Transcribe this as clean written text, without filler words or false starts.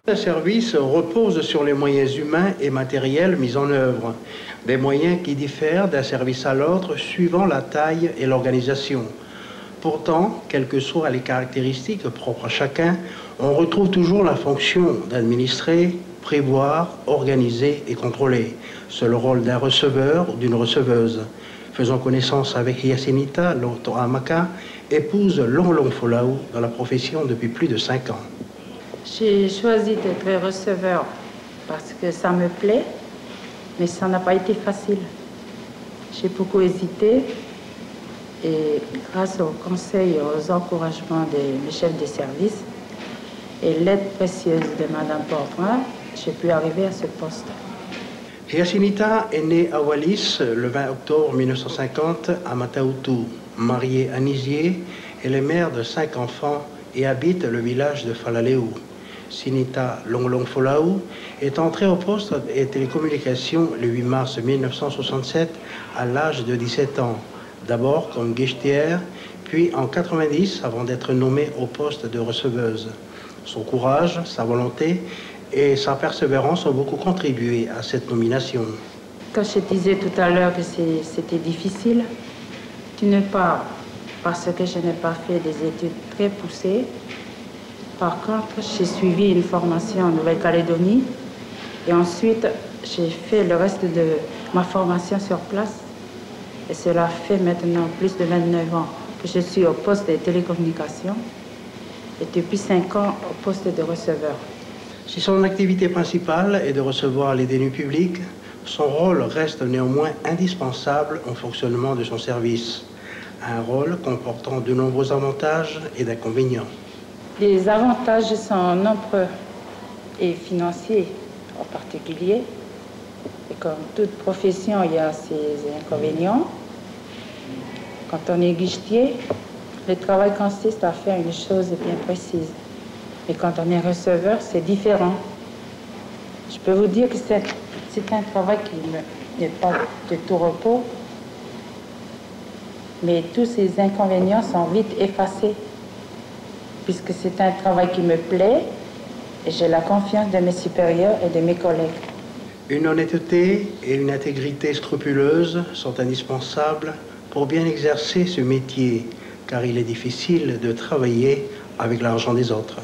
Le service repose sur les moyens humains et matériels mis en œuvre, des moyens qui diffèrent d'un service à l'autre suivant la taille et l'organisation. Pourtant, quelles que soient les caractéristiques propres à chacun, on retrouve toujours la fonction d'administrer, prévoir, organiser et contrôler. C'est le rôle d'un receveur ou d'une receveuse. Faisons connaissance avec Yacinita Lotoamaka, épouse Longlong Folau dans la profession depuis plus de 5 ans. J'ai choisi d'être receveur parce que ça me plaît, mais ça n'a pas été facile. J'ai beaucoup hésité et grâce aux conseils et aux encouragements de mes chefs de service et l'aide précieuse de Madame Portrin, j'ai pu arriver à ce poste. Yacinita est née à Wallis le 20 octobre 1950 à Mataoutou. Mariée à Nizier, elle est mère de 5 enfants et habite le village de Falaleu. Sinita Longlong Folau est entrée au poste des télécommunications le 8 mars 1967 à l'âge de 17 ans. D'abord comme guichetière, puis en 90 avant d'être nommée au poste de receveuse. Son courage, sa volonté et sa persévérance ont beaucoup contribué à cette nomination. Quand je disais tout à l'heure que c'était difficile, d'une part parce que je n'ai pas fait des études très poussées. Par contre, j'ai suivi une formation en Nouvelle-Calédonie et ensuite j'ai fait le reste de ma formation sur place. Et cela fait maintenant plus de 29 ans que je suis au poste des télécommunications et depuis 5 ans au poste de receveur. Si son activité principale est de recevoir les détenus publics, son rôle reste néanmoins indispensable au fonctionnement de son service. Un rôle comportant de nombreux avantages et d'inconvénients. Les avantages sont nombreux et financiers en particulier. Et comme toute profession, il y a ses inconvénients. Quand on est guichetier, le travail consiste à faire une chose bien précise. Mais quand on est receveur, c'est différent. Je peux vous dire que c'est un travail qui n'est pas de tout repos, mais tous ces inconvénients sont vite effacés, puisque c'est un travail qui me plaît et j'ai la confiance de mes supérieurs et de mes collègues. Une honnêteté et une intégrité scrupuleuse sont indispensables pour bien exercer ce métier, car il est difficile de travailler avec l'argent des autres.